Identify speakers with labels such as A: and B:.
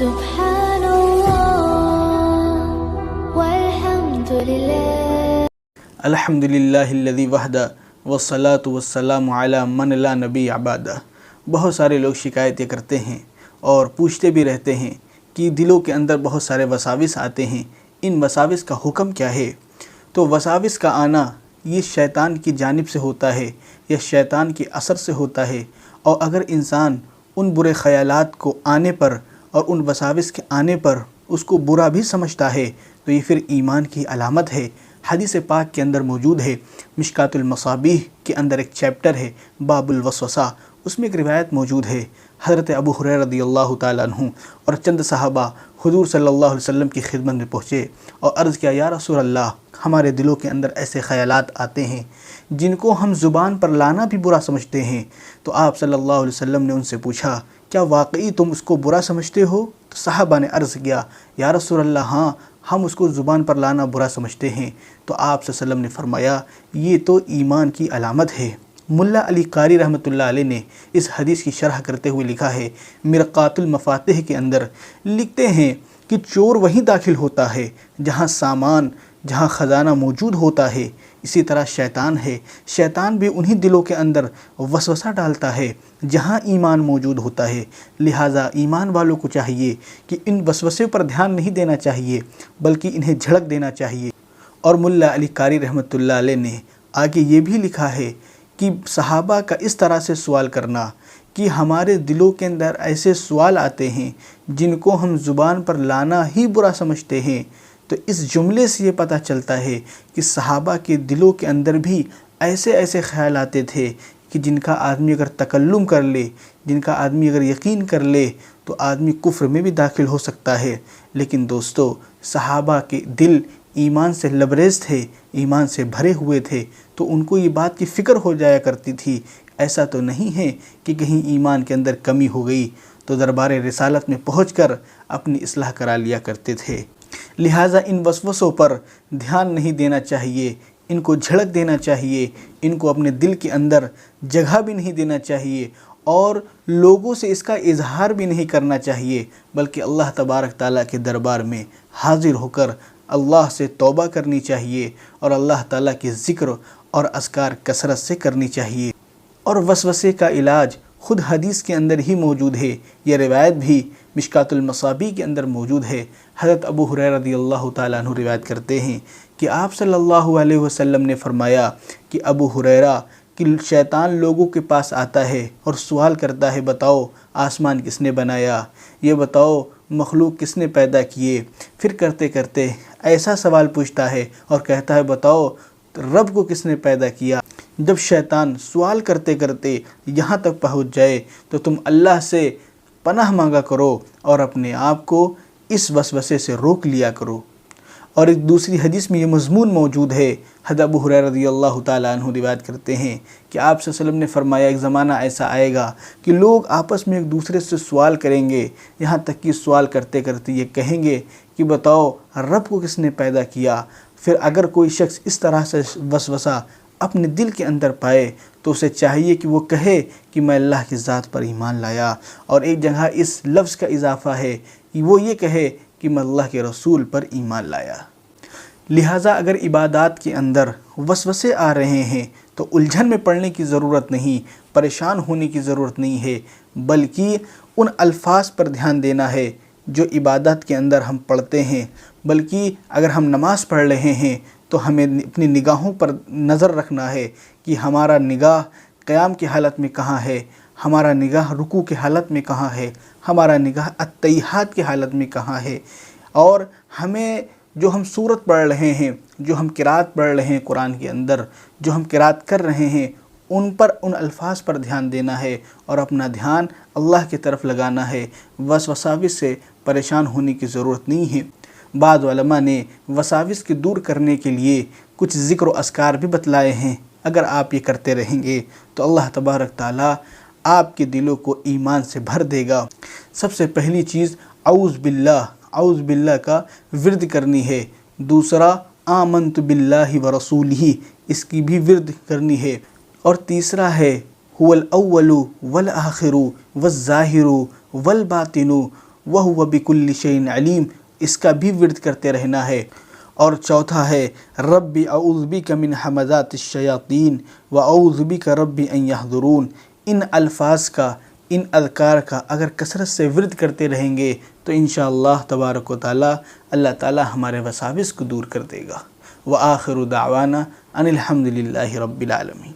A: سبحان الله والحمد لله
B: الحمدللہ الذی وحدہ والصلاة والسلام علی من لا نبی بعدہ۔ بہت سارے لوگ شکایتیں کرتے ہیں اور پوچھتے بھی رہتے ہیں کہ دلوں کے اندر بہت سارے وساوس آتے ہیں، ان وساوس کا حکم کیا ہے؟ تو وساوس کا آنا یہ شیطان کی جانب سے ہوتا ہے یا شیطان کے اثر سے ہوتا ہے، اور اگر انسان ان برے خیالات کو آنے پر اور ان وساوس کے آنے پر اس کو برا بھی سمجھتا ہے تو یہ پھر ایمان کی علامت ہے۔ حدیث پاک کے اندر موجود ہے، مشکات المصابیح کے اندر ایک چیپٹر ہے باب الوسوسہ، اس میں ایک روایت موجود ہے۔ حضرت ابو ہریرہ رضی اللہ تعالیٰ عنہ اور چند صحابہ حضور صلی اللہ علیہ وسلم کی خدمت میں پہنچے اور عرض کیا، یا رسول اللہ، ہمارے دلوں کے اندر ایسے خیالات آتے ہیں جن کو ہم زبان پر لانا بھی برا سمجھتے ہیں۔ تو آپ صلی اللہ علیہ وسلم نے ان سے پوچھا، کیا واقعی تم اس کو برا سمجھتے ہو؟ تو صحابہ نے عرض کیا، یا رسول اللہ، ہاں، ہم اس کو زبان پر لانا برا سمجھتے ہیں۔ تو آپ صلی اللہ علیہ وسلم نے فرمایا، یہ تو ایمان کی علامت ہے۔ ملا علی قاری رحمۃ اللہ علیہ نے اس حدیث کی شرح کرتے ہوئے لکھا ہے، مرقات المفاتح کے اندر لکھتے ہیں کہ چور وہیں داخل ہوتا ہے جہاں سامان، جہاں خزانہ موجود ہوتا ہے۔ اسی طرح شیطان ہے، شیطان بھی انہی دلوں کے اندر وسوسہ ڈالتا ہے جہاں ایمان موجود ہوتا ہے۔ لہٰذا ایمان والوں کو چاہیے کہ ان وسوسے پر دھیان نہیں دینا چاہیے بلکہ انہیں جھڑک دینا چاہیے۔ اور ملا علی قاری رحمۃ اللہ علیہ نے آگے یہ بھی لکھا ہے کہ صحابہ کا اس طرح سے سوال کرنا کہ ہمارے دلوں کے اندر ایسے سوال آتے ہیں جن کو ہم زبان پر لانا ہی برا سمجھتے ہیں، تو اس جملے سے یہ پتہ چلتا ہے کہ صحابہ کے دلوں کے اندر بھی ایسے ایسے خیال آتے تھے کہ جن کا آدمی اگر تکلم کر لے، جن کا آدمی اگر یقین کر لے تو آدمی کفر میں بھی داخل ہو سکتا ہے۔ لیکن دوستو، صحابہ کے دل ایمان سے لبریز تھے، ایمان سے بھرے ہوئے تھے، تو ان کو یہ بات کی فکر ہو جایا کرتی تھی۔ ایسا تو نہیں ہے کہ کہیں ایمان کے اندر کمی ہو گئی تو دربار رسالت میں پہنچ کر اپنی اصلاح کرا لیا کرتے تھے۔ لہٰذا ان وسوسوں پر دھیان نہیں دینا چاہیے، ان کو جھڑک دینا چاہیے، ان کو اپنے دل کے اندر جگہ بھی نہیں دینا چاہیے اور لوگوں سے اس کا اظہار بھی نہیں کرنا چاہیے، بلکہ اللہ تبارک تعالیٰ کے دربار میں حاضر ہو کر اللہ سے توبہ کرنی چاہیے اور اللہ تعالیٰ کے ذکر اور اذکار کثرت سے کرنی چاہیے۔ اور وسوسے کا علاج خود حدیث کے اندر ہی موجود ہے، یہ روایت بھی مشکات المصابیح کے اندر موجود ہے۔ حضرت ابو ہریرہ رضی اللہ تعالیٰ عنہ روایت کرتے ہیں کہ آپ صلی اللہ علیہ وسلم نے فرمایا کہ ابو ہریرہ کہ شیطان لوگوں کے پاس آتا ہے اور سوال کرتا ہے، بتاؤ آسمان کس نے بنایا، یہ بتاؤ مخلوق کس نے پیدا کیے، پھر کرتے کرتے ایسا سوال پوچھتا ہے اور کہتا ہے، بتاؤ رب کو کس نے پیدا کیا۔ جب شیطان سوال کرتے کرتے یہاں تک پہنچ جائے تو تم اللہ سے پناہ مانگا کرو اور اپنے آپ کو اس وسوسے سے روک لیا کرو۔ اور ایک دوسری حدیث میں یہ مضمون موجود ہے، حضرت ابو ہریرہ رضی اللہ تعالیٰ عنہ روایت کرتے ہیں کہ آپ صلی اللہ علیہ وسلم نے فرمایا، ایک زمانہ ایسا آئے گا کہ لوگ آپس میں ایک دوسرے سے سوال کریں گے، یہاں تک کہ سوال کرتے کرتے یہ کہیں گے کہ بتاؤ رب کو کس نے پیدا کیا۔ پھر اگر کوئی شخص اس طرح سے وسوسہ اپنے دل کے اندر پائے تو اسے چاہیے کہ وہ کہے کہ میں اللہ کی ذات پر ایمان لایا، اور ایک جگہ اس لفظ کا اضافہ ہے کہ وہ یہ کہے کہ میں اللہ کے رسول پر ایمان لایا۔ لہٰذا اگر عبادات کے اندر وسوسے آ رہے ہیں تو الجھن میں پڑنے کی ضرورت نہیں، پریشان ہونے کی ضرورت نہیں ہے، بلکہ ان الفاظ پر دھیان دینا ہے جو عبادت کے اندر ہم پڑھتے ہیں۔ بلکہ اگر ہم نماز پڑھ رہے ہیں تو ہمیں اپنی نگاہوں پر نظر رکھنا ہے کہ ہمارا نگاہ قیام کی حالت میں کہاں ہے، ہمارا نگاہ رکوع کی حالت میں کہاں ہے، ہمارا نگاہ التحیات کی حالت میں کہاں ہے، اور ہمیں جو ہم سورت پڑھ رہے ہیں، جو ہم قرات پڑھ رہے ہیں قرآن کے اندر، جو ہم قرات کر رہے ہیں، ان پر، ان الفاظ پر دھیان دینا ہے اور اپنا دھیان اللہ کی طرف لگانا ہے۔ وساوس سے پریشان ہونے کی ضرورت نہیں ہے۔ بعض علماء نے وساوس کے دور کرنے کے لیے کچھ ذکر و اذکار بھی بتلائے ہیں، اگر آپ یہ کرتے رہیں گے تو اللہ تبارک تعالیٰ آپ کے دلوں کو ایمان سے بھر دے گا۔ سب سے پہلی چیز اعوذ باللہ کا ورد کرنی ہے۔ دوسرا آمنت باللہ ورسولہ، اس کی بھی ورد کرنی ہے۔ اور تیسرا ہے هو الاول والآخر والظاہر والباطن وَهُوَ بِكُلِّ شَيْءٍ عَلِيمٌ، اس کا بھی ورد کرتے رہنا ہے۔ اور چوتھا ہے رب اعوذ بک من حمزات الشیاطین واعوذ بک رب ان یحضرون۔ ان الفاظ کا، ان اذکار کا اگر کثرت سے ورد کرتے رہیں گے تو انشاءاللہ تبارک و تعالی اللہ تعالی ہمارے وساوس کو دور کر دے گا۔ وآخر دعوانا ان الحمد للہ رب العالمین۔